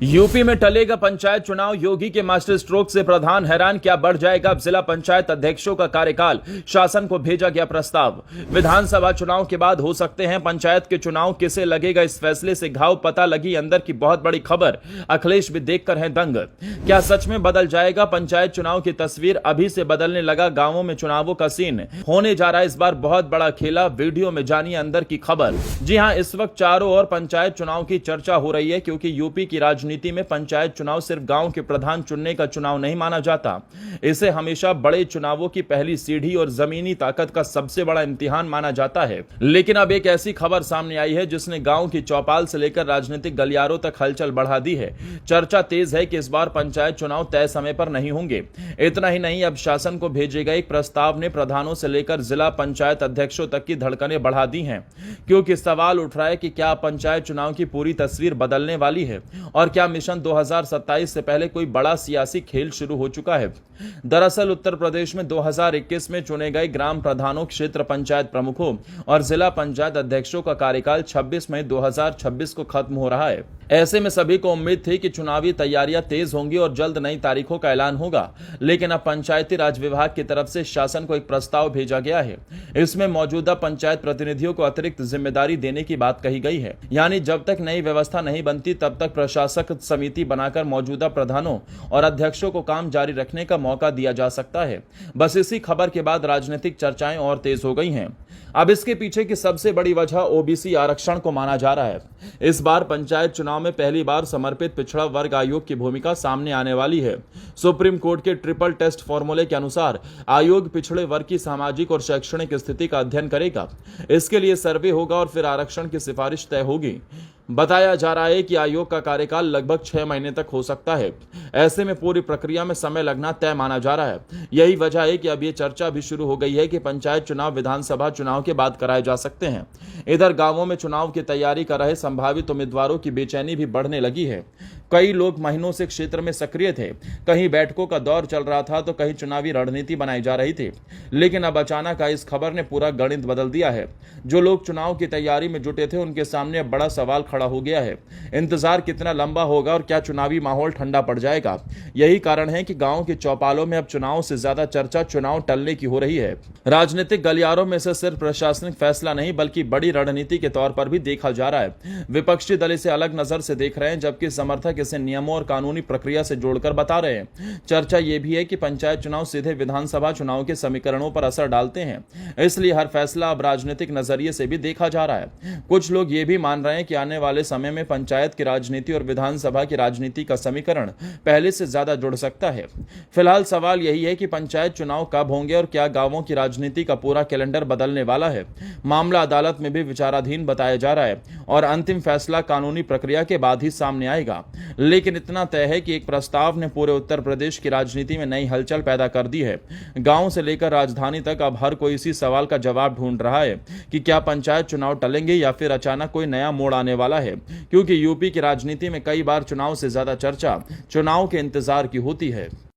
UP में टलेगा पंचायत चुनाव, योगी के मास्टर स्ट्रोक से प्रधान हैरान, क्या बढ़ जाएगा अब जिला पंचायत अध्यक्षों का कार्यकाल, शासन को भेजा गया प्रस्ताव। विधानसभा चुनाव के बाद हो सकते हैं पंचायत के चुनाव, किसे लगेगा इस फैसले से घाव पता लगी अंदर की बहुत बड़ी खबर। अखिलेश भी देखकर हैं दंग, क्या सच में बदल जाएगा पंचायत चुनाव की तस्वीर, अभी से बदलने लगा गांवों में चुनावों का सीन, होने जा रहा है इस बार बहुत बड़ा खेला। वीडियो में जानिए अंदर की खबर। जी हां, इस वक्त चारों ओर पंचायत चुनाव की चर्चा हो रही है, क्योंकि यूपी की राजनीति में पंचायत चुनाव सिर्फ गांव के प्रधान चुनने का चुनाव नहीं माना जाता, इसे हमेशा बड़े चुनावों की पहली सीढ़ी और जमीनी ताकत का सबसे बड़ा इम्तिहान माना जाता है। लेकिन अब एक ऐसी खबर सामने आई है जिसने गांव की चौपाल से लेकर राजनीतिक गलियारों तक हलचल बढ़ा दी है। चर्चा तेज है कि इस बार पंचायत चुनाव तय समय पर नहीं होंगे। इतना ही नहीं, अब शासन को भेजे गए एक प्रस्ताव ने प्रधानों से लेकर जिला पंचायत अध्यक्षों तक की धड़कनें बढ़ा दी हैं, क्योंकि सवाल उठ रहा है कि क्या पंचायत चुनाव की पूरी तस्वीर बदलने वाली है और क्या मिशन 2027 से पहले कोई बड़ा सियासी खेल शुरू हो चुका है। दरअसल उत्तर प्रदेश में 2021 में चुने गए ग्राम प्रधानों, क्षेत्र पंचायत प्रमुखों और जिला पंचायत अध्यक्षों का कार्यकाल 26 मई 2026 को खत्म हो रहा है। ऐसे में सभी को उम्मीद थी कि चुनावी तैयारियां तेज होंगी और जल्द नई तारीखों का ऐलान होगा। लेकिन अब पंचायती राज विभाग की तरफ से शासन को एक प्रस्ताव भेजा गया है। इसमें मौजूदा पंचायत प्रतिनिधियों को अतिरिक्त जिम्मेदारी देने की बात कही गई है, यानी जब तक नई व्यवस्था नहीं बनती तब तक प्रशासक समिति बनाकर मौजूदा प्रधानों और अध्यक्षों को काम जारी रखने का मौका दिया जा सकता है। बस इसी खबर के बाद राजनीतिक चर्चाएं और तेज हो गई हैं। अब इसके पीछे की सबसे बड़ी वजह ओबीसी आरक्षण को माना जा रहा है। इस बार पंचायत चुनाव में पहली बार समर्पित पिछड़ा वर्ग आयोग की भूमिका सामने आने वाली है। सुप्रीम कोर्ट के ट्रिपल टेस्ट फॉर्मूले के अनुसार आयोग पिछड़े वर्ग की सामाजिक और शैक्षणिक स्थिति का अध्ययन करेगा। इसके लिए सर्वे होगा और फिर आरक्षण की सिफारिश तय होगी। बताया जा रहा है कि आयोग का कार्यकाल लगभग 6 महीने तक हो सकता है। ऐसे में पूरी प्रक्रिया में समय लगना तय माना जा रहा है। यही वजह है कि अब ये चर्चा भी शुरू हो गई है कि पंचायत चुनाव विधानसभा चुनाव के बाद कराए जा सकते हैं। इधर गांवों में चुनाव की तैयारी कर रहे संभावित उम्मीदवारों की बेचैनी भी बढ़ने लगी है। कई लोग महीनों से क्षेत्र में सक्रिय थे, कहीं बैठकों का दौर चल रहा था तो कहीं चुनावी रणनीति बनाई जा रही थी। लेकिन अब अचानक इस खबर ने पूरा गणित बदल दिया है। जो लोग चुनाव की तैयारी में जुटे थे उनके सामने अब बड़ा सवाल खड़ा हो गया है। इंतजार कितना लंबा होगा और क्या चुनावी माहौल ठंडा पड़ जाएगा। यही कारण है कि गांव के चौपालों में अब चुनाव से ज्यादा चर्चा चुनाव टलने की हो रही है। राजनीतिक गलियारों में से सिर्फ प्रशासनिक फैसला नहीं बल्कि बड़ी रणनीति के तौर पर भी देखा जा रहा है। विपक्षी दल इसे अलग नजर से देख रहे हैं, जबकि समर्थक इसे नियमों और कानूनी प्रक्रिया से जोड़कर बता रहे हैं। चर्चा यह भी है कि पंचायत चुनाव सीधे विधानसभा चुनाव के समीकरणों पर असर डालते हैं, इसलिए हर फैसला अब राजनीतिक नजरिए से भी देखा जा रहा है। कुछ लोग ये भी मान रहे हैं कि आने वाले समय में पंचायत की राजनीति और विधानसभा की राजनीति का समीकरण पहले से ज्यादा जुड़ सकता है। फिलहाल सवाल यही है कि पंचायत चुनाव कब होंगे और क्या गांवों की राजनीति का पूरा कैलेंडर बदलने वाला है। मामला अदालत में भी विचाराधीन बताया जा रहा है और अंतिम फैसला कानूनी प्रक्रिया के बाद ही सामने आएगा। लेकिन इतना तय है कि एक प्रस्ताव ने पूरे उत्तर प्रदेश की राजनीति में नई हलचल पैदा कर दी है। गांव से लेकर राजधानी तक अब हर कोई इसी सवाल का जवाब ढूंढ रहा है कि क्या पंचायत चुनाव टलेंगे या फिर अचानक कोई नया मोड़ आने वाला है, क्योंकि यूपी की राजनीति में कई बार चुनाव से ज्यादा चर्चा चुनाव के इंतजार की होती है।